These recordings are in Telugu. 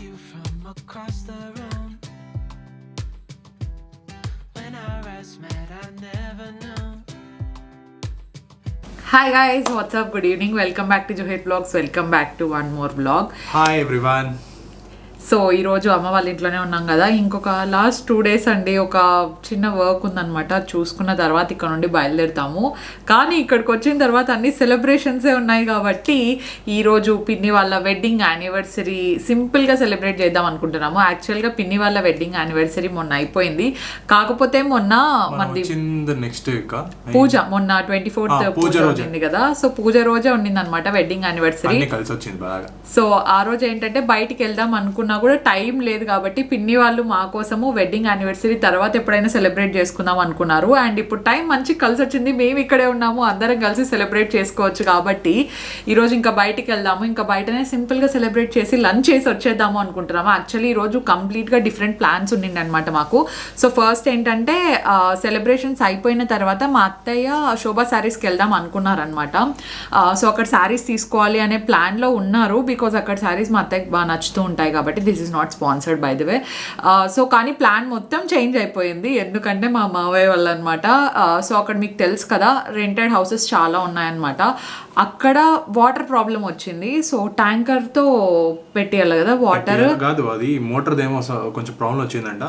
you from across the room. When our eyes met, I never knew. Hi guys, what's up? Good evening. Welcome back to Johit Vlogs. Welcome back to one more vlog. Hi everyone. So ఈరోజు అమ్మ వాళ్ళ ఇంట్లోనే ఉన్నాం కదా, ఇంకొక లాస్ట్ 2 days అండి ఒక చిన్న వర్క్ ఉందన్నమాట. చూసుకున్న తర్వాత ఇక్కడ నుండి బయలుదేరుతాము. కానీ ఇక్కడికి వచ్చిన తర్వాత అన్ని సెలబ్రేషన్సే ఉన్నాయి కాబట్టి ఈరోజు పిన్ని వాళ్ళ వెడ్డింగ్ యానివర్సరీ సింపుల్గా సెలబ్రేట్ చేద్దాం అనుకుంటున్నాము. యాక్చువల్గా పిన్ని వాళ్ళ వెడ్డింగ్ యానివర్సరీ మొన్న అయిపోయింది, కాకపోతే మొన్న మనది నెక్స్ట్ పూజ మొన్న 24th పూజ ఉంది కదా, సో పూజ రోజే ఉండింది అనమాట వెడ్డింగ్ యానివర్సరీ. సో ఆ రోజు ఏంటంటే బయటికి వెళ్దాం అనుకున్నా కూడా టైం లేదు కాబట్టి పిన్ని వాళ్ళు మా కోసము వెడ్డింగ్ యానివర్సరీ తర్వాత ఎప్పుడైనా సెలబ్రేట్ చేసుకుందాం అనుకున్నారు. అండ్ ఇప్పుడు టైం మంచి కలిసి వచ్చింది, మేము ఇక్కడే ఉన్నాము, అందరం కలిసి సెలబ్రేట్ చేసుకోవచ్చు కాబట్టి ఈరోజు ఇంకా బయటికి వెళ్దాము. ఇంకా బయటనే సింపుల్గా సెలబ్రేట్ చేసి లంచ్ చేసి వచ్చేద్దాము అనుకుంటున్నాము. యాక్చువల్లీ ఈరోజు కంప్లీట్గా డిఫరెంట్ ప్లాన్స్ ఉండింది అనమాట మాకు. సో ఫస్ట్ ఏంటంటే సెలబ్రేషన్స్ అయిపోయిన తర్వాత మా అత్తయ్య శోభా శారీస్కి వెళ్దాం అనుకున్నారనమాట. సో అక్కడ శారీస్ తీసుకోవాలి అనే ప్లాన్లో ఉన్నారు, బికాజ్ అక్కడ శారీస్ మా అత్తయ్యకి బాగా నచ్చుతూ ఉంటాయి కాబట్టి. This is not sponsored by the way. So కానీ ప్లాన్ మొత్తం చేంజ్ అయిపోయింది, ఎందుకంటే మా మావయ్య వల్ల అనమాట. సో అక్కడ మీకు తెలుసు కదా, రెంటెడ్ హౌసెస్ చాలా ఉన్నాయన్నమాట. అక్కడ వాటర్ ప్రాబ్లం వచ్చింది, సో ట్యాంకర్తో పెట్టేయాలి కదా వాటర్. కాదు, అది మోటార్ ఏమో కొంచెం ప్రాబ్లం వచ్చిందంట.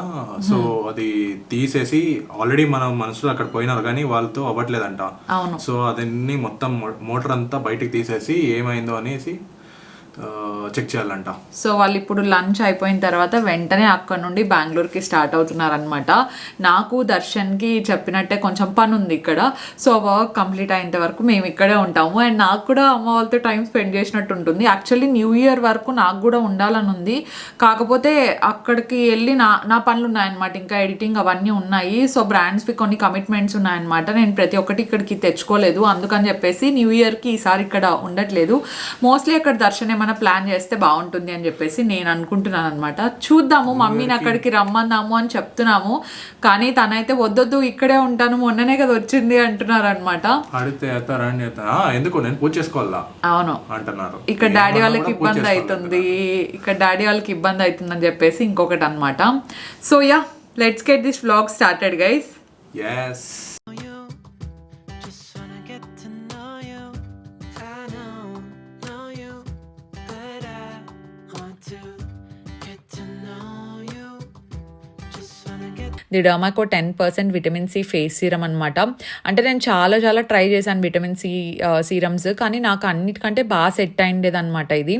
సో అది తీసేసి ఆల్రెడీ మనం మనుషులు అక్కడ పోయినారు కానీ వాళ్ళతో అవ్వట్లేదంట. అవును. సో అదన్నీ మొత్తం మోటార్ అంతా బయటకు తీసేసి ఏమైందో అనేసి చెక్ చేయాలంట. సో వాళ్ళు ఇప్పుడు లంచ్ అయిపోయిన తర్వాత వెంటనే అక్కడ నుండి బెంగళూరుకి స్టార్ట్ అవుతున్నారనమాట. నాకు దర్శన్కి చెప్పినట్టే కొంచెం పని ఉంది ఇక్కడ, సో వర్క్ కంప్లీట్ అయ్యేంత వరకు మేము ఇక్కడే ఉంటాము. అండ్ నాకు కూడా అమ్మ వాళ్ళతో టైం స్పెండ్ చేసినట్టు ఉంటుంది. యాక్చువల్లీ న్యూ ఇయర్ వరకు నాకు కూడా ఉండాలని ఉంది, కాకపోతే అక్కడికి వెళ్ళి నా పనులు ఉన్నాయన్నమాట, ఇంకా ఎడిటింగ్ అవన్నీ ఉన్నాయి. సో బ్రాండ్స్కి కొన్ని కమిట్మెంట్స్ ఉన్నాయన్నమాట, నేను ప్రతి ఒక్కటి ఇక్కడికి తెచ్చుకోలేదు. అందుకని చెప్పేసి న్యూ ఇయర్కి ఈసారి ఇక్కడ ఉండట్లేదు. మోస్ట్లీ అక్కడ దర్శన్ ఏమైనా ప్లాన్ చేస్తే బాగుంటుంది అని చెప్పేసి నేను అనుకుంటున్నాను అనమాట. చూద్దాము, మమ్మీని అక్కడికి రమ్మన్నాము అని చెప్తున్నాము, కానీ తనైతే వద్దొద్దు ఇక్కడే ఉంటాను, మొన్ననే కదా వచ్చింది అంటున్నారు అనమాట. ఎందుకు నేను పూజ చేసుకోవాలా? అవును అంటున్నారు. ఇక్కడ డాడీ వాళ్ళకి ఇబ్బంది అవుతుంది, అని చెప్పేసి ఇంకొకటి అనమాట. So yeah, let's get this vlog started guys. yes the Derma Co 10% vitamin C face serum అనమాట. అంటే నేను చాలా ట్రై చేశాను విటమిన్ సి సీరమ్స్, కానీ నాకు అన్నిటికంటే బాగా సెట్ అయిండేది అనమాట ఇది.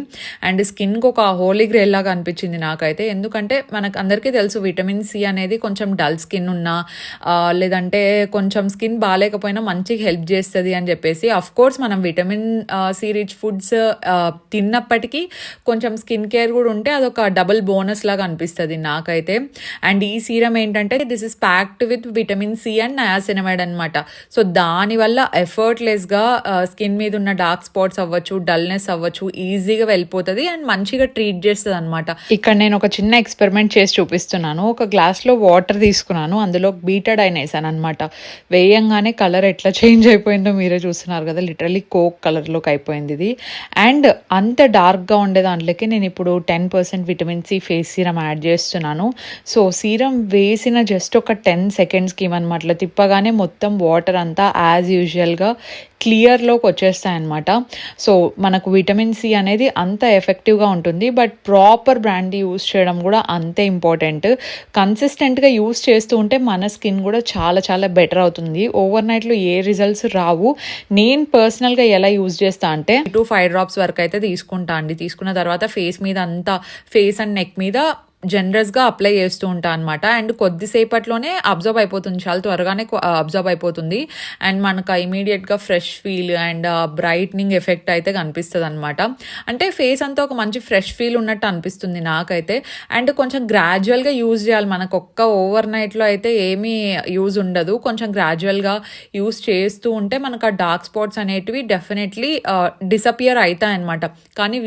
అండ్ స్కిన్కి ఒక హోలీ గ్రేల్ లాగా అనిపించింది నాకైతే, ఎందుకంటే మనకు అందరికీ తెలుసు విటమిన్ సి అనేది కొంచెం డల్ స్కిన్ ఉన్నా లేదంటే కొంచెం స్కిన్ బాగాలేకపోయినా మంచిగా హెల్ప్ చేస్తుంది అని చెప్పేసి. అఫ్ కోర్స్ మనం విటమిన్ సి రిచ్ ఫుడ్స్ తిన్నప్పటికీ కొంచెం స్కిన్ కేర్ కూడా ఉంటే అదొక డబుల్ బోనస్ లాగా అనిపిస్తుంది నాకైతే. అండ్ ఈ సీరం ఏంటంటే this is packed with vitamin C and niacinamide అనమాట. సో దానివల్ల ఎఫర్ట్లెస్గా స్కిన్ మీద ఉన్న డార్క్ స్పాట్స్ అవ్వచ్చు, డల్నెస్ అవ్వచ్చు, ఈజీగా వెళ్ళిపోతుంది అండ్ మంచిగా ట్రీట్ చేస్తుంది అనమాట. ఇక్కడ నేను ఒక చిన్న ఎక్స్పెరిమెంట్ చేసి చూపిస్తున్నాను. ఒక గ్లాస్లో వాటర్ తీసుకున్నాను, అందులో బీటాడైన్ వేసాను అనమాట. వేయంగానే కలర్ ఎట్లా చేంజ్ అయిపోయిందో మీరే చూస్తున్నారు కదా, లిటరలీ కోక్ కలర్లోకి అయిపోయింది ఇది. అండ్ అంత డార్క్గా ఉండే దాంట్లోకి నేను ఇప్పుడు 10% vitamin C face serum add చేస్తున్నాను. సో సీరం వేసిన జస్ట్ ఒక 10 secondsకి అనమాట అట్లా తిప్పగానే మొత్తం వాటర్ అంతా యాజ్ యూజువల్గా క్లియర్లోకి వచ్చేస్తాయన్నమాట. సో మనకు విటమిన్ సి అనేది అంత ఎఫెక్టివ్గా ఉంటుంది, బట్ ప్రాపర్ బ్రాండ్ యూస్ చేయడం కూడా అంతే ఇంపార్టెంట్. కన్సిస్టెంట్గా యూస్ చేస్తూ ఉంటే మన స్కిన్ కూడా చాలా బెటర్ అవుతుంది. ఓవర్ నైట్లో ఏ రిజల్ట్స్ రావు. నేను పర్సనల్గా ఎలా యూజ్ చేస్తా అంటే 2-5 drops వరకు అయితే తీసుకుంటా అండి. తీసుకున్న తర్వాత ఫేస్ మీద అంతా, ఫేస్ అండ్ నెక్ మీద జనరస్గా అప్లై చేస్తూ ఉంటాను అనమాట. అండ్ కొద్దిసేపట్లోనే అబ్జర్వ్ అయిపోతుంది, చాలా త్వరగానే అబ్జర్వ్ అయిపోతుంది. అండ్ మనకు ఇమీడియట్గా fresh feel and brightening effect అయితే కనిపిస్తుంది అనమాట. అంటే ఫేస్ అంతా ఒక మంచి ఫ్రెష్ ఫీల్ ఉన్నట్టు అనిపిస్తుంది నాకైతే. అండ్ కొంచెం గ్రాడ్యువల్గా యూజ్ చేయాలి, మనకు ఒక్క ఓవర్ నైట్లో అయితే ఏమీ యూజ్ ఉండదు. కొంచెం గ్రాడ్యువల్గా యూజ్ చేస్తూ ఉంటే మనకు ఆ డార్క్ స్పాట్స్ అనేటివి డెఫినెట్లీ డిసపియర్ అవుతాయి అనమాట. కానీ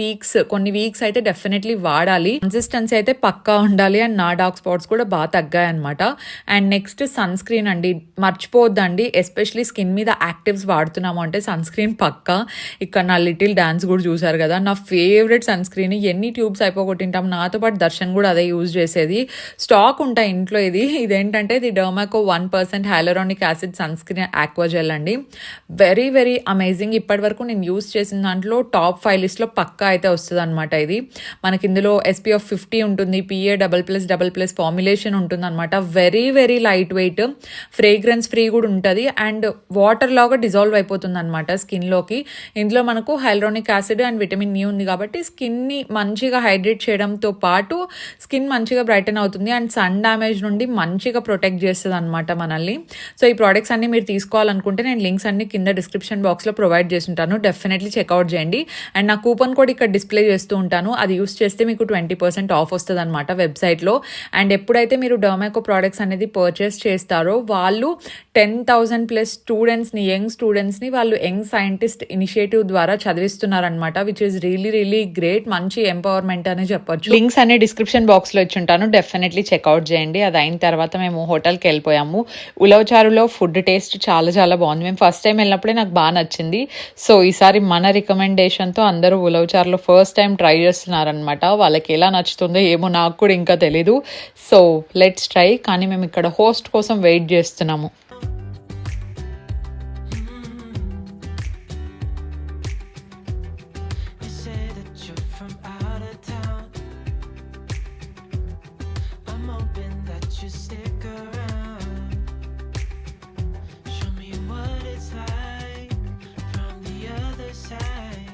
కొన్ని వీక్స్ అయితే డెఫినెట్లీ వాడాలి. కన్సిస్టెన్సీ అయితే పక్కా ఉండాలి. అండ్ నా డార్క్ స్పాట్స్ కూడా బాగా తగ్గాయి అనమాట. అండ్ నెక్స్ట్ సన్ స్క్రీన్ అండి, మర్చిపోవద్దండి. ఎస్పెషలీ స్కిన్ మీద యాక్టివ్స్ వాడుతున్నాము అంటే సన్ స్క్రీన్ పక్కా. ఇక్కడ నా లిటిల్ డాన్స్ కూడా చూసారు కదా, నా ఫేవరెట్ సన్ స్క్రీన్. ఎన్ని ట్యూబ్స్ అయిపోగొట్టింటాం. నాతో పాటు దర్శన్ కూడా అదే యూజ్ చేసేది. స్టాక్ ఉంటాయి ఇంట్లో. ఇదేంటంటే ఇది Derma Co 1% hyaluronic acid sunscreen aqua gel అండి. Very very amazing. ఇప్పటి వరకు నేను యూజ్ చేసిన దాంట్లో టాప్ 5 లిస్ట్లో పక్కా అయితే వస్తుంది అనమాట. ఇది మనకి ఇందులో SPF 50 ఉంటుంది, PA++++ ఫార్ములేషన్ ఉంటుంది అనమాట. Very very light weight, fragrance free కూడా ఉంటుంది. అండ్ వాటర్ లాగా డిజాల్వ్ అయిపోతుంది అనమాట స్కిన్లోకి. ఇందులో మనకు hyaluronic acid and vitamin E ఉంది కాబట్టి స్కిన్ని మంచిగా హైడ్రేట్ చేయడంతో పాటు స్కిన్ మంచిగా బ్రైటన్ అవుతుంది. అండ్ సన్ డ్యామేజ్ నుండి మంచిగా ప్రొటెక్ట్ చేస్తుంది అనమాట మనల్ని. సో ఈ ప్రోడక్ట్స్ అన్ని మీరు తీసుకోవాలనుకుంటే నేను లింక్స్ అన్ని కింద డిస్క్రిప్షన్ బాక్స్లో ప్రొవైడ్ చేసి ఉంటాను. డెఫినెట్లీ చెక్అవుట్ చేయండి. అండ్ నా కూపన్ కోడ్ ఇక్కడ డిస్ప్లే చేస్తూ ఉంటాను. అది యూస్ చేస్తే మీకు 20% ఆఫ్ వస్తుంది అనమాట వెబ్సైట్లో. అండ్ ఎప్పుడైతే మీరు డర్మాకో ప్రోడక్ట్స్ అనేది పర్చేస్ చేస్తారో వాళ్ళు 10,000+ స్టూడెంట్స్ని, యంగ్ స్టూడెంట్స్ని వాళ్ళు యంగ్ సైంటిస్ట్ ఇనిషియేటివ్ ద్వారా చదివిస్తున్నారనమాట. Which is really really great. మంచి ఎంపవర్మెంట్ అనే చెప్పొచ్చు. లింక్స్ అన్ని డిస్క్రిప్షన్ బాక్స్లో ఇచ్చి ఉంటాను. డెఫినెట్లీ చెక్అవుట్ చేయండి. అది అయిన తర్వాత మేము హోటల్కి వెళ్ళిపోయాము. ఉలవచారులో ఫుడ్ టేస్ట్ చాలా చాలా బాగుంది. మేము ఫస్ట్ టైం వెళ్ళినప్పుడే నాకు బాగా నచ్చింది. సో ఈసారి మన రికమెండేషన్తో అందరూ ఉలవచారులో ఫస్ట్ టైం ట్రై చేస్తున్నారనమాట. వాళ్ళకి ఎలా నచ్చుతుందో ఏమో నాకు కూడా ఇంకా తెలీదు. So let's try. కానీ మేము ఇక్కడ హోస్ట్ కోసం వెయిట్ చేస్తున్నాము. You say that you're from out of town. I'm hoping that you stick around. Show me what it's like from the other side.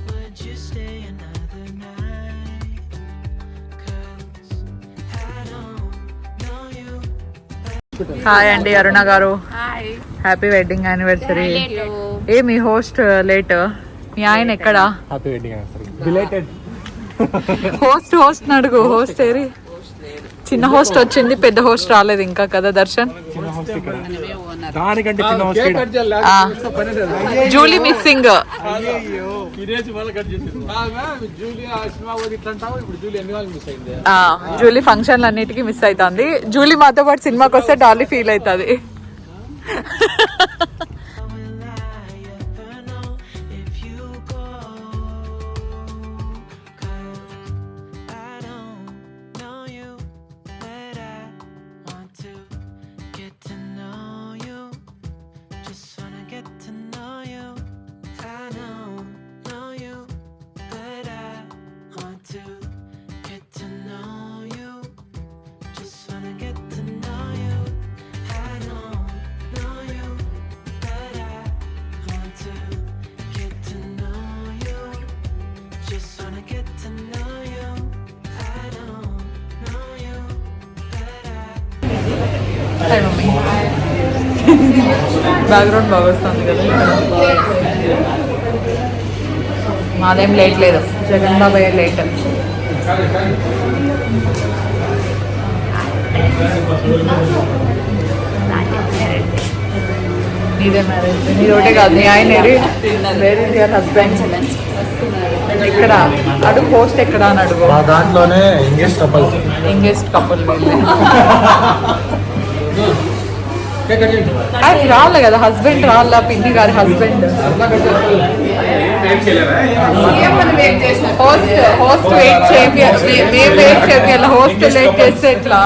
Would you stay another night? 'Cause I don't know you. Hi అండి అరుణ గారు. Happy wedding anniversary. ఏ మీ హోస్ట్ లేట్, మీ ఆయన ఎక్కడా? Happy wedding anniversary belated. Host అడుగు. హోస్ట్ ఏరి? చిన్న హోస్ట్ వచ్చింది, పెద్ద హోస్ట్ రాలేదు ఇంకా కదా దర్శన్? దానికంటే చిన్న హోస్ట్ జూలీ మిస్సింగ్. జూలీ ఫంక్షన్లు అన్నిటికీ మిస్ అవుతుంది. జూలీ మాతో పాటు సినిమాకి వస్తే డాలీ ఫీల్ అవుతుంది. Will I ever know if you go? 'Cause I don't know you, but I want to get to know you. Just wanna get to know you. I don't know you, but I want to get to know you. Just wanna get to know you. I don't know you, but I want to get to know you. Just wanna get to know you. I don't know you, but I background బాగా వస్తుంది కదా. మాదేం లేట్ లేదు, జగన్ బాబాయ్ లేట్. నీదే మ్యారేజ్? నీది ఒకటే కాదు, నీ ఆయన వేర్ ఇస్ యువర్ హస్బెండ్? ఇక్కడ అడుగు, హోస్ట్ ఎక్కడ అని అడుగు. మా దాంట్లోనే ఎంగేజ్ కపుల్స్. ఎంగేజ్డ్ కపుల్ వీళ్ళే. అది రాలే కదా హస్బెండ్, రాళ్ళ పిన్ని గారి హస్బెండ్. హోస్ట్ వెయిట్ చేయాలి, మేము వెయిట్ చేయాలి. హోస్ట్ లేట్ చేస్తే ఎట్లా?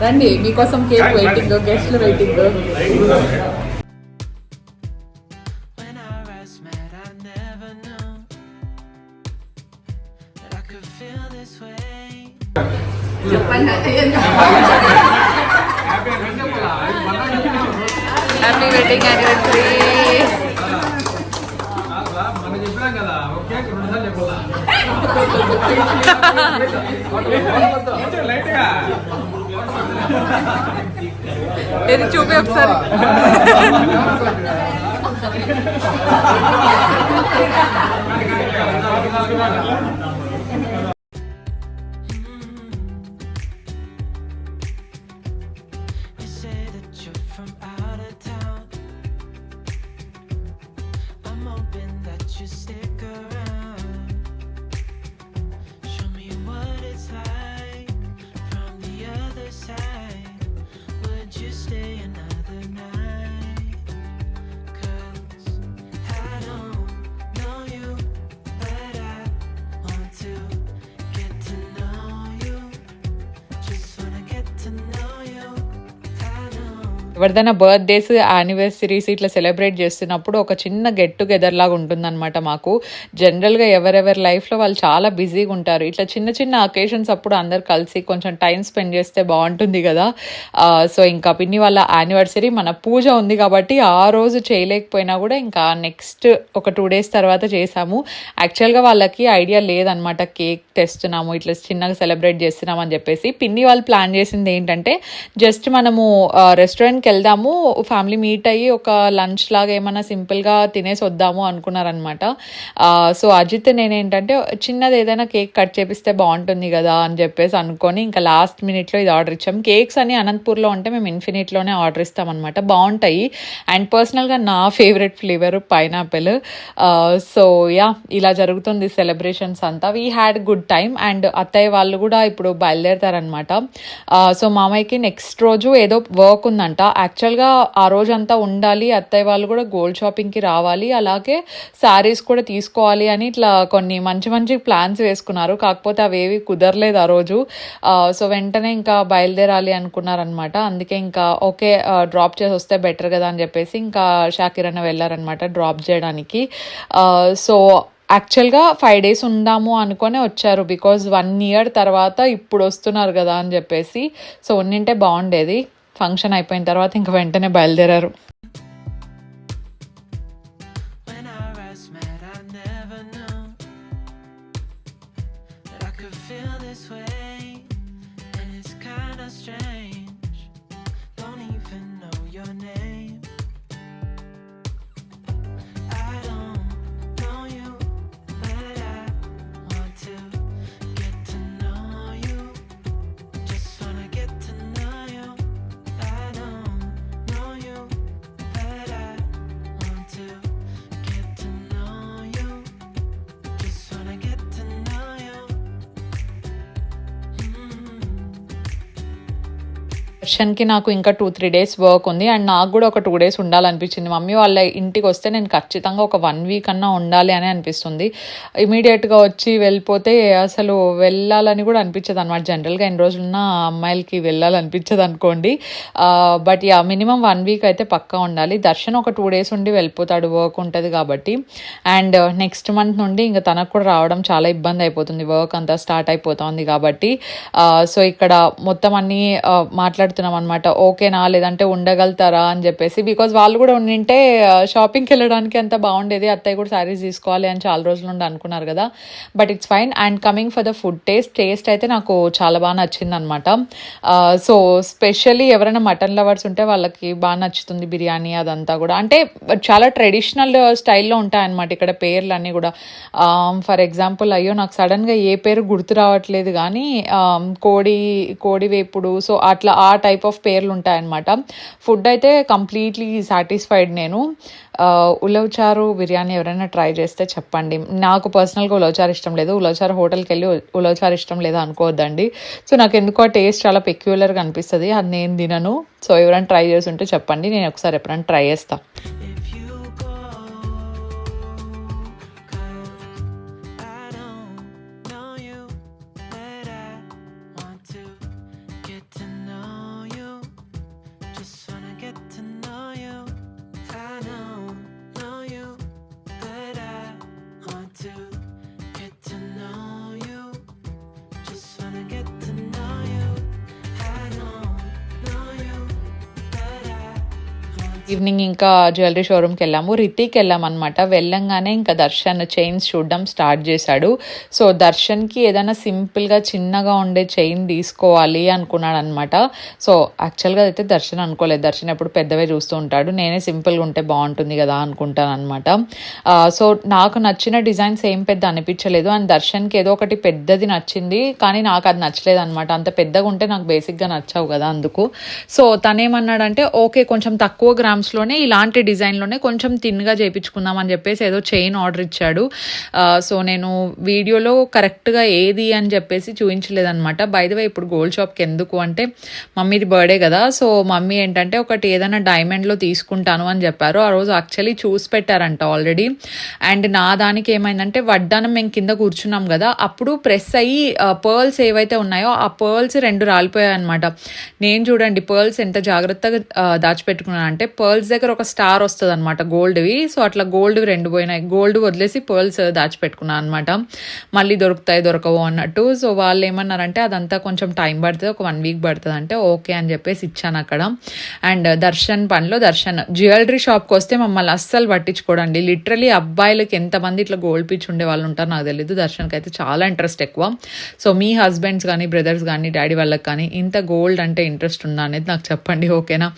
రండి, మీకోసం కేక్ వెయిటింగ్, గెస్ట్లు waiting. When our eyes met, I never knew that I could feel this way. Happy wedding anniversary. ఇది చూపి ఒకసారి. You say that you're from out of town. I'm hoping that you stick around. ఎవరిదైనా బర్త్డేస్ యానివర్సరీస్ ఇట్లా సెలబ్రేట్ చేస్తున్నప్పుడు ఒక చిన్న గెట్ టుగెదర్ లాగా ఉంటుందన్నమాట మాకు. జనరల్గా ఎవరెవరి లైఫ్లో వాళ్ళు చాలా బిజీగా ఉంటారు. ఇట్లా చిన్న చిన్న అకేషన్స్ అప్పుడు అందరు కలిసి కొంచెం టైం స్పెండ్ చేస్తే బాగుంటుంది కదా. సో ఇంకా పిన్ని వాళ్ళ యానివర్సరీ మన పూజ ఉంది కాబట్టి ఆ రోజు చేయలేకపోయినా కూడా ఇంకా నెక్స్ట్ ఒక 2 days తర్వాత చేసాము. యాక్చువల్గా వాళ్ళకి ఐడియా లేదనమాట కేక్ తెస్తున్నాము ఇట్లా చిన్నగా సెలబ్రేట్ చేస్తున్నాం అని చెప్పేసి. పిన్ని వాళ్ళు ప్లాన్ చేసింది ఏంటంటే జస్ట్ మనము రెస్టారెంట్కి వెళ్దాము, ఫ్యామిలీ మీట్ అయ్యి ఒక లంచ్ లాగా ఏమైనా సింపుల్గా తినేసి వద్దాము అనుకున్నారనమాట. సో అజిత్ నేనేంటంటే చిన్నది ఏదైనా కేక్ కట్ చేపిస్తే బాగుంటుంది కదా అని చెప్పేసి అనుకొని ఇంకా లాస్ట్ మినిట్లో ఇది ఆర్డర్ ఇచ్చాం. కేక్స్ అని అనంతపూర్లో ఉంటే మేము ఇన్ఫినిట్లోనే ఆర్డర్ ఇస్తామన్నమాట, బాగుంటాయి. అండ్ పర్సనల్గా నా favourite flavour pineapple. So yeah ఇలా జరుగుతుంది సెలబ్రేషన్స్ అంతా. We had good time. And అత్తయ్య వాళ్ళు కూడా ఇప్పుడు బయలుదేరుతారనమాట. సో మామయ్యకి నెక్స్ట్ రోజు ఏదో వర్క్ ఉందంట. యాక్చువల్గా ఆ రోజంతా ఉండాలి, అత్తయ్య వాళ్ళు కూడా గోల్డ్ షాపింగ్కి రావాలి, అలాగే శారీస్ కూడా తీసుకోవాలి అని ఇట్లా కొన్ని మంచి మంచి ప్లాన్స్ వేసుకున్నారు. కాకపోతే అవేవి కుదరలేదు ఆ రోజు. సో వెంటనే ఇంకా బయలుదేరాలి అనుకున్నారనమాట. అందుకే ఇంకా ఓకే డ్రాప్ చేసి వస్తే బెటర్ కదా అని చెప్పేసి ఇంకా షాకిరన్న వెళ్ళారనమాట డ్రాప్ చేయడానికి. సో యాక్చువల్గా 5 days ఉందాము అనుకొని వచ్చారు, బికాజ్ 1 year తర్వాత ఇప్పుడు వస్తున్నారు కదా అని చెప్పేసి. సో ఉన్నింటే బాగుండేది. ఫంక్షన్ అయిపోయిన తర్వాత ఇంకా వెంటనే బయలుదేరారు. When our eyes met, I never knew that I could feel this way, and it's kinda strange. Don't even know your name. I don't know you, but I want to get to know you. Just wanna get to know you. I don't know you, but I want to get to know you. Just wanna get to know you. దర్శన్కి నాకు ఇంకా 2-3 days వర్క్ ఉంది. అండ్ నాకు కూడా ఒక 2 days ఉండాలనిపించింది. మమ్మీ వాళ్ళ ఇంటికి వస్తే నేను ఖచ్చితంగా ఒక 1 week అన్నా ఉండాలి అని అనిపిస్తుంది. ఇమీడియట్గా వచ్చి వెళ్ళిపోతే అసలు వెళ్ళాలని కూడా అనిపించదు అనమాట. జనరల్గా ఎన్ని రోజులున్న అమ్మాయిలకి వెళ్ళాలనిపించదు అనుకోండి. బట్ యా మినిమం 1 week అయితే పక్కా ఉండాలి. దర్శన్ ఒక 2 days ఉండి వెళ్ళిపోతాడు, వర్క్ ఉంటుంది కాబట్టి. అండ్ నెక్స్ట్ మంత్ నుండి ఇంకా తనకు కూడా రావడం చాలా ఇబ్బంది అయిపోతుంది, వర్క్ అంతా స్టార్ట్ అయిపోతుంది కాబట్టి. సో ఇక్కడ మొత్తం అన్నీ మాట్లాడుతున్నాం అనమాట. ఓకేనా లేదంటే ఉండగలుగుతారా అని చెప్పేసి. బికాజ్ వాళ్ళు కూడా ఉండింటే షాపింగ్కి వెళ్ళడానికి అంత బాగుండేది. అత్తయ్య కూడా శారీస్ తీసుకోవాలి అని చాలా రోజుల నుండి అనుకున్నారు కదా. But it's fine. And coming for the food taste అయితే నాకు చాలా బాగా నచ్చింది అనమాట. సో స్పెషల్లీ ఎవరైనా మటన్ లవర్స్ ఉంటే వాళ్ళకి బాగా నచ్చుతుంది బిర్యానీ అదంతా కూడా. అంటే చాలా ట్రెడిషనల్ స్టైల్లో ఉంటాయన్నమాట ఇక్కడ పేర్లు అన్నీ కూడా. ఫర్ ఎగ్జాంపుల్ అయ్యో నాకు సడన్గా ఏ పేరు గుర్తు రావట్లేదు కానీ కోడి వేపుడు, సో అట్లా ఆ టైప్ ఆఫ్ పేర్లు ఉంటాయన్నమాట. ఫుడ్ అయితే కంప్లీట్లీ సాటిస్ఫైడ్ నేను. ఉలవచారు బిర్యానీ ఎవరైనా ట్రై చేస్తే చెప్పండి. నాకు పర్సనల్గా ఉలవచారు ఇష్టం లేదు. ఉలవచారు హోటల్కి వెళ్ళి ఉలవచారు ఇష్టం లేదు అనుకోవద్దండి. సో నాకు ఎందుకో టేస్ట్ చాలా పెక్యులర్గా అనిపిస్తుంది, అది నేను తినను. సో ఎవరైనా ట్రై చేసి ఉంటే చెప్పండి, నేను ఒకసారి ఎప్పుడైనా ట్రై చేస్తాను. If you go, 'cause I don't know you, but I want to get to know you. Just wanna get to know you. I don't know you, but I want to get to know you. Just wanna get to know you. I don't know you, but I want to. Evening ఇంకా జ్యువెలరీ షోరూమ్కి వెళ్ళాము, రితికి వెళ్ళామన్నమాట. వెళ్ళంగానే ఇంకా దర్శన్ చైన్స్ చూడడం స్టార్ట్ చేశాడు. సో దర్శన్కి ఏదైనా సింపుల్గా చిన్నగా ఉండే చైన్ తీసుకోవాలి అనుకున్నాడు అనమాట. సో యాక్చువల్గా అయితే దర్శన్ అనుకోలేదు, దర్శన్ ఎప్పుడు పెద్దవే చూస్తూ ఉంటాడు. నేనే సింపుల్గా ఉంటే బాగుంటుంది కదా అనుకుంటాను అనమాట. సో నాకు నచ్చిన డిజైన్స్ ఏం పెద్ద అనిపించలేదు. అండ్ దర్శన్కి ఏదో ఒకటి పెద్దది నచ్చింది, కానీ నాకు అది నచ్చలేదు అనమాట. అంత పెద్దగా ఉంటే నాకు బేసిక్గా నచ్చావు కదా అందుకు. సో తనేమన్నాడంటే ఓకే కొంచెం తక్కువ గ్రామ్ గ్రామ్స్లోనే ఇలాంటి డిజైన్లోనే కొంచెం థిన్గా చేయించుకుందాం అని చెప్పేసి ఏదో చైన్ ఆర్డర్ ఇచ్చాడు. సో నేను వీడియోలో కరెక్ట్గా ఏది అని చెప్పేసి చూపించలేదన్నమాట. బై ద వే ఇప్పుడు గోల్డ్ షాప్కి ఎందుకు అంటే మమ్మీది బర్త్డే కదా, సో మమ్మీ ఏంటంటే ఒకటి ఏదైనా డైమండ్లో తీసుకుంటాను అని చెప్పారు. ఆ రోజు యాక్చువల్లీ చూసి పెట్టారంట ఆల్రెడీ. అండ్ నా దానికి ఏమైందంటే వడ్డానం మేము కింద కూర్చున్నాం కదా, అప్పుడు ప్రెస్ అయ్యి పర్ల్స్ ఏవైతే ఉన్నాయో ఆ పర్ల్స్ 2 రాలిపోయాయి అనమాట. నేను చూడండి పర్ల్స్ ఎంత జాగ్రత్తగా దాచిపెట్టుకున్నాను అంటే పర్ల్స్ దగ్గర ఒక స్టార్ వస్తుంది అనమాట గోల్డ్వి. సో అట్లా గోల్డ్వి 2 పోయినాయి. గోల్డ్ వదిలేసి పర్ల్స్ దాచిపెట్టుకున్నాను అనమాట. మళ్ళీ దొరకవు అన్నట్టు. సో వాళ్ళు ఏమన్నారంటే అదంతా కొంచెం టైం పడుతుంది, ఒక 1 వీక్ పడుతుంది అంటే ఓకే అని చెప్పేసి ఇచ్చాను అక్కడ. అండ్ దర్శన్ జ్యువెలరీ షాప్కి వస్తే మమ్మల్ని అస్సలు పట్టించుకోడండి. లిటరలీ అబ్బాయిలకి ఎంతమంది ఇట్లా గోల్డ్ పిచ్ ఉండే వాళ్ళు ఉంటారు నాకు తెలీదు. దర్శన్కి అయితే చాలా ఇంట్రెస్ట్ ఎక్కువ. సో మీ హస్బెండ్స్ కానీ బ్రదర్స్ కానీ డాడీ వాళ్ళకి కానీ ఇంత గోల్డ్ అంటే ఇంట్రెస్ట్ ఉందా అనేది నాకు చెప్పండి, ఓకేనా.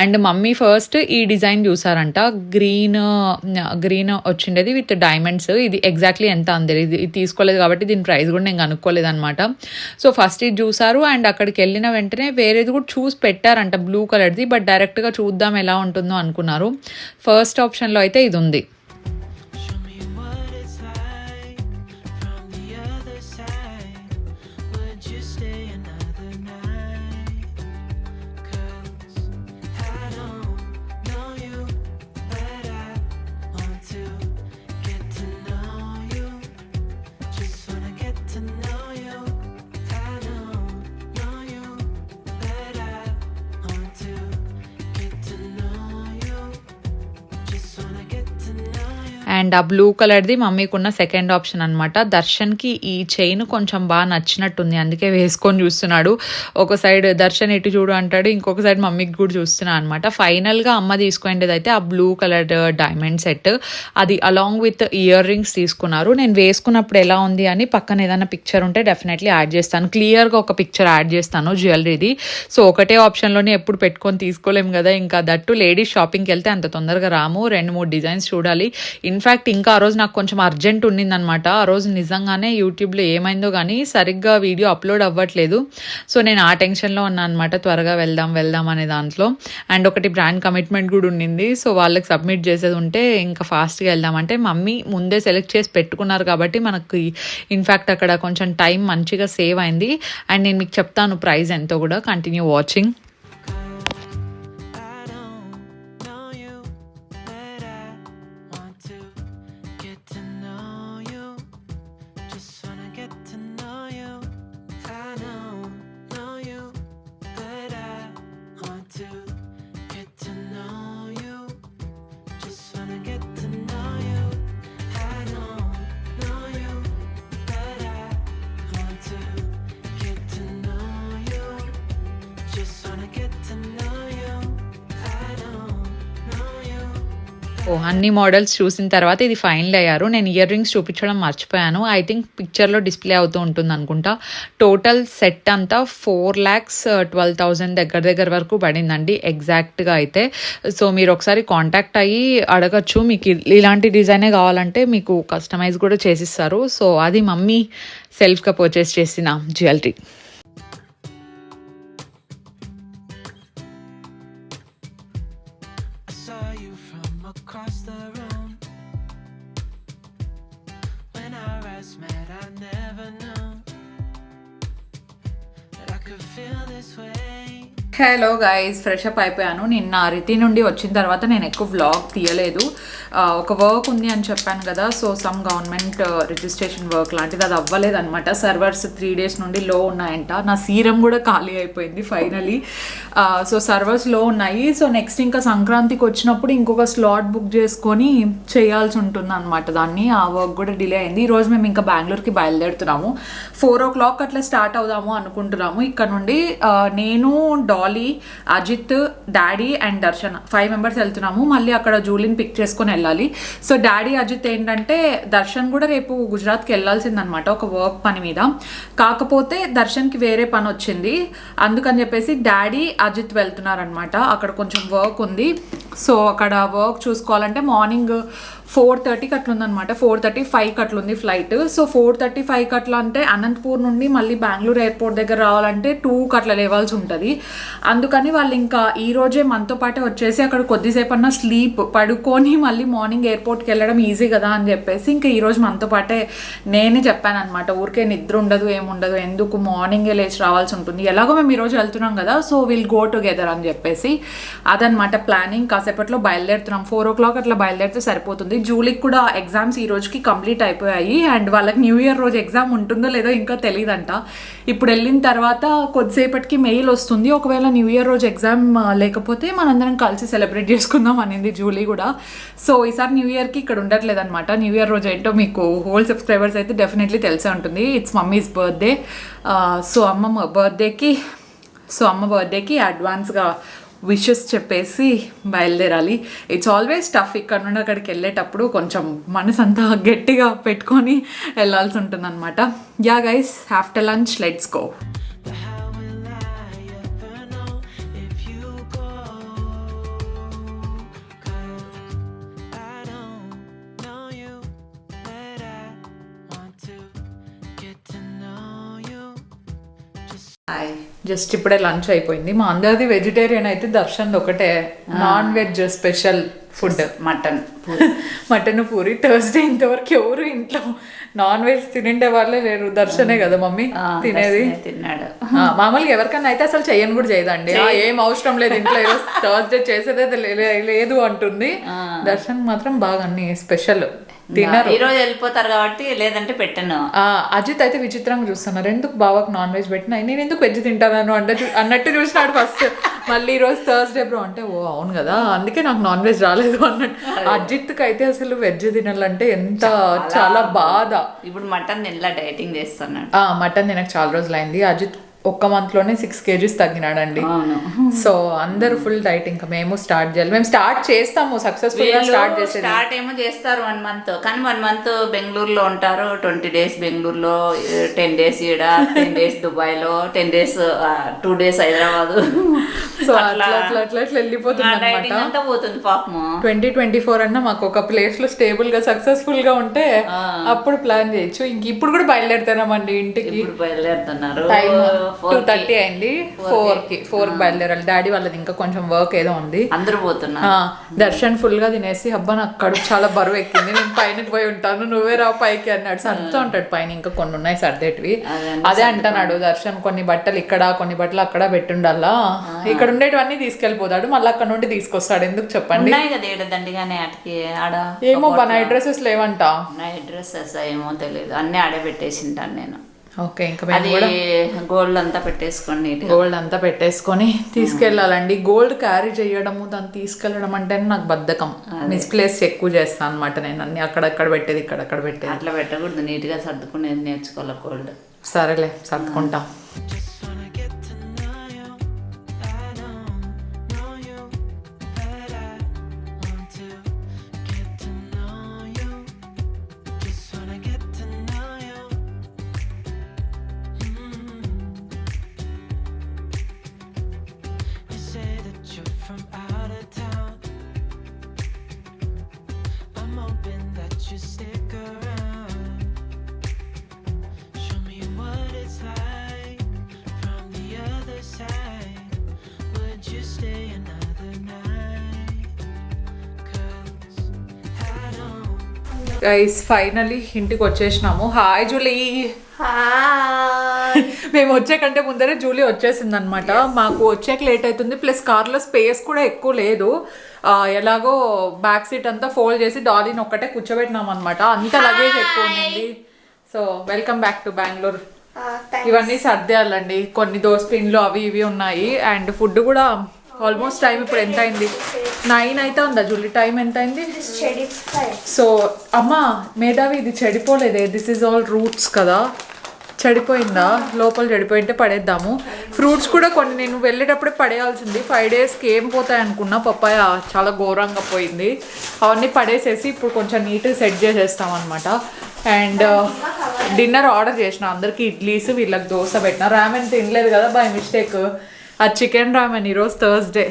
అండ్ మమ్మీ ఫస్ట్ ఈ డిజైన్ చూసారంట, గ్రీన్ వచ్చిండేది విత్ డైమండ్స్. ఇది ఎగ్జాక్ట్లీ ఎంత అంది, ఇది తీసుకోలేదు కాబట్టి దీని ప్రైస్ కూడా నేను కనుక్కోలేదు అనమాట. సో ఫస్ట్ ఇది చూసారు అండ్ అక్కడికి వెళ్ళిన వెంటనే వేరేది కూడా చూసి పెట్టారంట బ్లూ కలర్ది. బట్ డైరెక్ట్గా చూద్దాం ఎలా ఉంటుందో అనుకున్నారు. ఫస్ట్ ఆప్షన్లో అయితే ఇది ఉంది. Show me what it's like from the other side. Would you stay another night? 'Cause I don't know you, but I want to get to know you. Just wanna get to know you. I don't know you, but I want to get to know you. Just wanna get to know you. And ఆ బ్లూ కలర్ది మమ్మీకున్న సెకండ్ ఆప్షన్ అనమాట. దర్శన్కి ఈ చైన్ కొంచెం బాగా నచ్చినట్టుంది, అందుకే వేసుకొని చూస్తున్నాడు. ఒక సైడ్ దర్శన్ ఎటు చూడు అంటాడు, ఇంకొక సైడ్ మమ్మీకి కూడా చూస్తున్నాను అనమాట. ఫైనల్గా అమ్మ తీసుకునేది అయితే ఆ బ్లూ కలర్ డైమండ్ సెట్, అది అలాంగ్ విత్ ఇయర్ రింగ్స్ తీసుకున్నారు. నేను వేసుకున్నప్పుడు ఎలా ఉంది అని పక్కన ఏదైనా పిక్చర్ ఉంటే డెఫినెట్లీ యాడ్ చేస్తాను, క్లియర్గా ఒక పిక్చర్ యాడ్ చేస్తాను జ్యువెలరీది. సో ఒకటే ఆప్షన్లోనే ఎప్పుడు పెట్టుకొని తీసుకోలేము కదా, ఇంకా దట్టు లేడీస్ షాపింగ్కి వెళ్తే అంత తొందరగా రాము, 2-3 డిజైన్స్ చూడాలి. ఇన్ఫ్యాక్ట్ ఇంకా ఆ రోజు నాకు కొంచెం అర్జెంట్ ఉండిందనమాట. ఆ రోజు నిజంగానే యూట్యూబ్లో ఏమైందో కానీ సరిగ్గా వీడియో అప్లోడ్ అవ్వట్లేదు. సో నేను ఆ టెన్షన్లో ఉన్నాను అనమాట, త్వరగా వెళ్దాం అనే దాంట్లో. అండ్ ఒకటి బ్రాండ్ కమిట్మెంట్ కూడా ఉండింది. సో వాళ్ళకి సబ్మిట్ చేసేది ఉంటే ఇంకా ఫాస్ట్గా వెళ్దామంటే మమ్మీ ముందే సెలెక్ట్ చేసి పెట్టుకున్నారు కాబట్టి మనకి ఇన్ఫ్యాక్ట్ అక్కడ కొంచెం టైం మంచిగా సేవ్ అయింది. అండ్ నేను మీకు చెప్తాను ప్రైస్ ఎంతో కూడా, continue watching. I don't know you, but I want to get to know you. Just wanna get to know you. I don't know you, but I want to get to know you. Just wanna get to know you. I don't know you, but I want to get to know you. Just wanna get to know you. I don't know you. అన్ని మోడల్స్ చూసిన తర్వాత ఇది ఫైనల్ అయ్యారు. నేను ఇయర్ రింగ్స్ చూపించడం మర్చిపోయాను. ఐ థింక్ పిక్చర్లో డిస్ప్లే అవుతూ ఉంటుంది అనుకుంటా. టోటల్ సెట్ అంతా 4,12,000 దగ్గర వరకు పడిందండి ఎగ్జాక్ట్గా అయితే. సో మీరు ఒకసారి కాంటాక్ట్ అయ్యి అడగచ్చు, మీకు ఇలాంటి డిజైనే కావాలంటే మీకు కస్టమైజ్ కూడా చేసిస్తారు. సో అది మమ్మీ సెల్ఫ్గా పర్చేస్ చేసిన jewellery. I saw you from across the room. When our eyes met, I never knew that I could feel this way. Hello guys, fresh up అయిపోయాను. నిన్న రితి నుండి వచ్చిన తర్వాత నేను ఎక్కువ వ్లాగ్ తీయలేదు. ఒక వర్క్ ఉంది అని చెప్పాను కదా, so some government registration work లాంటిది, అది అవ్వలేదన్నమాట. సర్వర్స్ 3 days నుండి లో ఉన్నాయంట. నా సీరం కూడా ఖాళీ అయిపోయింది ఫైనలీ. సో సర్వర్స్ లో ఉన్నాయి. సో నెక్స్ట్ ఇంకా సంక్రాంతికి వచ్చినప్పుడు ఇంకొక స్లాట్ బుక్ చేసుకొని చేయాల్సి ఉంటుంది అనమాట దాన్ని. ఆ వర్క్ కూడా డిలే అయింది. ఈరోజు మేము ఇంకా బెంగళూరుకి బయలుదేరుతున్నాము. 4 o'clock అట్లా స్టార్ట్ అవుదాము అనుకుంటున్నాము. ఇక్కడ నుండి నేను, Dolly, Ajith, daddy and Darshan 5 members వెళ్తున్నాము. మళ్ళీ అక్కడ జూలిని పిక్ చేసుకొని వెళ్ళాలి. సో డాడీ, అజిత్ ఏంటంటే దర్శన్ కూడా రేపు గుజరాత్కి వెళ్ళాల్సిందనమాట ఒక వర్క్ పని మీద. కాకపోతే దర్శన్కి వేరే పని వచ్చింది, అందుకని చెప్పేసి డాడీ, అజిత్ వెళ్తున్నారనమాట. అక్కడ కొంచెం వర్క్ ఉంది. సో అక్కడ వర్క్ చూసుకోవాలంటే మార్నింగ్ 4:30కి అట్లా ఉందన్నమాట. 4:35కి అట్లా ఉంది ఫ్లైట్. సో 4:35కి అట్లా అంటే అనంతపూర్ నుండి మళ్ళీ బెంగళూరు ఎయిర్పోర్ట్ దగ్గర రావాలంటే 2కి అట్లా లేవాల్సి ఉంటుంది. అందుకని వాళ్ళు ఇంకా ఈ రోజే మనతో పాటే వచ్చేసి అక్కడ కొద్దిసేపు అన్నా స్లీప్ పడుకొని మళ్ళీ మార్నింగ్ ఎయిర్పోర్ట్కి వెళ్ళడం ఈజీ కదా అని చెప్పేసి ఇంకా ఈరోజు మనతో పాటే నేనే చెప్పాను అనమాట. ఊరికే నిద్ర ఉండదు ఏముండదు, ఎందుకు మార్నింగే లేచి రావాల్సి ఉంటుంది, ఎలాగో మేము ఈరోజు వెళ్తున్నాం కదా, సో విల్ గో టుగెదర్ అని చెప్పేసి అదనమాట ప్లానింగ్. కాసేపట్లో బయలుదేరుతున్నాం. 4 o'clock అట్లా బయలుదేరితే సరిపోతుంది. జూలీకి కూడా ఎగ్జామ్స్ ఈ రోజుకి కంప్లీట్ అయిపోయాయి అండ్ వాళ్ళకి న్యూ ఇయర్ రోజు ఎగ్జామ్ ఉంటుందో లేదో ఇంకా తెలియదంట. ఇప్పుడు వెళ్ళిన తర్వాత కొద్దిసేపటికి మెయిల్ వస్తుంది, ఒకవేళ న్యూ ఇయర్ రోజు ఎగ్జామ్ లేకపోతే మనందరం కలిసి సెలబ్రేట్ చేసుకుందాం అనింది జూలీ కూడా. సో ఈసారి న్యూ ఇయర్కి ఇక్కడ ఉండట్లేదు అనమాట. న్యూ ఇయర్ రోజు ఏంటో మీకు హోల్ సబ్స్క్రైబర్స్ అయితే డెఫినెట్లీ తెలిసే ఉంటుంది. It's mummies birthday. సో అమ్మ బర్త్డేకి అడ్వాన్స్గా విషెస్ చెప్పేసి బయలుదేరాలి. It's always tough. ఇక్కడ నుండి అక్కడికి వెళ్ళేటప్పుడు కొంచెం మనసు అంతా గట్టిగా పెట్టుకొని వెళ్ళాల్సి ఉంటుంది అనమాట. Yeah guys, after lunch let's go. But how will I ever know if you go? 'Cause I don't know you, but I want to get to know you. Just ఇప్పుడే లంచ్ అయిపోయింది. మా అందరిది వెజిటేరియన్ అయితే దర్శన్ ఒకటే non veg special food mutton puri. Thursday ఇంతవరకు ఎవరు ఇంట్లో నాన్ వెజ్ తినిండే వాళ్ళే లేరు. దర్శనే కదా మమ్మీ తినేది. తిన్నాడు. మామూలుగా ఎవరికన్నా అయితే అసలు చెయ్యను కూడా చేయదండి. ఏం అవసరం లేదు ఇంట్లో, థర్స్డే చేసేదే లేదు అంటుంది. దర్శన్ మాత్రం బాగా అన్ని స్పెషల్ తిన్నారు. ఈ రోజు వెళ్ళిపోతారు కాబట్టి లేదంటే పెట్టాను. అజిత్ అయితే విచిత్రంగా చూస్తున్నారు, ఎందుకు బావాకు నాన్ వెజ్ పెట్టినా నేను ఎందుకు వెజ్ తింటాను అన్నట్టు చూసినాడు ఫస్ట్. మళ్ళీ ఈ రోజు థర్స్డే బ్రో అంటే ఓ అవును కదా అందుకే నాకు నాన్ వెజ్ రాలేదు అన్నట్టు. అజిత్కి అయితే అసలు వెజ్ తినాలంటే ఎంత చాలా బాధ. ఇప్పుడు మటన్ తినలా, డైటింగ్ చేస్తున్నాడు. మటన్ తినకు చాలా రోజులు అయింది. అజిత్ ఒక్క మంత్ లోనే 6 kgs తగ్గినాడండి. సో అందరు ఫుల్ డైట్. ఇంకా మేము స్టార్ట్ చేయాలి. మేము స్టార్ట్ చేస్తాము, సక్సెస్ఫుల్ గా స్టార్ట్ చేసేది. స్టార్ట్ ఏమో చేస్తారు 1 month, కానీ 1 month బెంగళూరులో ఉంటారు. 20 days బెంగళూరులో, 10 days ఈడ, 10 days దుబాయ్ లో, 10 days 2 days హైదరాబాద్. సో అట్లా వెళ్ళిపోతుంది అనమాట. పోతుంది పాపము. 2024 అన్నా మాకు ఒక ప్లేస్ లో స్టేబుల్ గా సక్సెస్ఫుల్ గా ఉంటే అప్పుడు ప్లాన్ చేయొచ్చు. ఇంక ఇప్పుడు కూడా బయలుదేరుతామండి ఇంటికి. బయలుదేరుతున్నారు. 2:30 అయింది. 4కి బయలుదేరాలి. డాడీ వాళ్ళది ఇంకా కొంచెం వర్క్ ఏదో ఉంది. అందరూ పోతున్నారు. దర్శన్ ఫుల్ గా తినేసి అబ్బా నాకు కడుపు చాలా బరువు ఎక్కింది, నేను పైనకి పోయి ఉంటాను, నువ్వే రా పైకి అన్నాడు. సర్దుతూ ఉంటాడు పైన, ఇంకా కొన్ని ఉన్నాయి సర్దేటివి. అదే అంటున్నాడు దర్శన్, కొన్ని బట్టలు ఇక్కడ కొన్ని బట్టలు అక్కడ పెట్టుండల్లా, ఇక్కడ ఉండేటివన్నీ తీసుకెళ్లిపోతాడు, మళ్ళీ అక్కడ నుండి తీసుకొస్తాడు. ఎందుకు చెప్పండి? ఏమో నైట్ డ్రెస్సెస్ లేవంట. నైట్ డ్రెస్సెస్ ఏమో తెలియదు, అన్ని ఆడే పెట్టేసింటాను నేను. ఓకే, ఇంకా గోల్డ్ అంతా పెట్టేసుకోండి. గోల్డ్ అంతా పెట్టేసుకొని తీసుకెళ్ళాలండి. గోల్డ్ క్యారీ చేయడము, దాన్ని తీసుకెళ్ళడం అంటే నాకు బద్ధకం. మిస్ప్లేస్ ఎక్కువ చేస్తాను అనమాట నేను. అన్ని అక్కడక్కడ పెట్టేది ఇక్కడక్కడ పెట్టేది. అట్లా పెట్టకూడదు, నీట్ గా సర్దుకునేది నేర్చుకోవాలి గోల్డ్. సరేలే సర్దుకుంటా. గైస్ ఫైనలీ ఇంటికి వచ్చేసినాము. Hi Julie. మేము వచ్చే కంటే ముందరే జూలీ వచ్చేసింది అనమాట. మాకు వచ్చేకి లేట్ అవుతుంది, ప్లస్ కార్లో స్పేస్ కూడా ఎక్కువ లేదు. ఎలాగో బ్యాక్ సీట్ అంతా ఫోల్డ్ చేసి డాలీని ఒక్కటే కూర్చోబెట్టినాం అనమాట, అంత లగేజ్ ఎక్కువ ఉంది. So welcome back to Bengaluru. ఇవన్నీ సర్దేయాలండి, కొన్ని దోశ పిండ్లు అవి ఇవి ఉన్నాయి. అండ్ ఫుడ్ కూడా ఆల్మోస్ట్ టైం ఇప్పుడు ఎంత అయింది? 9 అయితే ఉందా జూలీ? టైం ఎంత అయింది? సో అమ్మా మేధావి ఇది చెడిపోలేదే, దిస్ ఈజ్ ఆల్ రూట్స్ కదా, చెడిపోయిందా? లోపల చెడిపోయింటే పడేద్దాము. ఫ్రూట్స్ కూడా కొన్ని నేను వెళ్ళేటప్పుడే పడేయాల్సింది, 5 daysకి ఏం పోతాయి అనుకున్నా. పప్పాయ చాలా ఘోరంగా పోయింది, అవన్నీ పడేసేసి ఇప్పుడు కొంచెం నీట్గా సెట్ చేసేస్తాం అనమాట. అండ్ డిన్నర్ ఆర్డర్ చేసిన అందరికి ఇడ్లీస్, వీళ్ళకి దోశ పెట్టిన. రామెన్ తినలేదు కదా బై మిస్టేక్, అది చికెన్ రామెన్ ఈరోజు Thursday.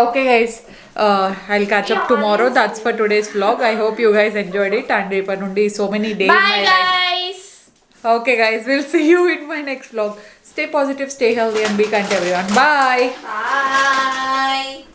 Okay guys, I'll catch up tomorrow. That's for today's vlog. I hope you guys enjoyed it. And repa nundi so many days in my Bye life. guys. Okay guys, we'll see you in my next vlog. Stay positive, stay healthy and be kind to everyone. Bye. Bye.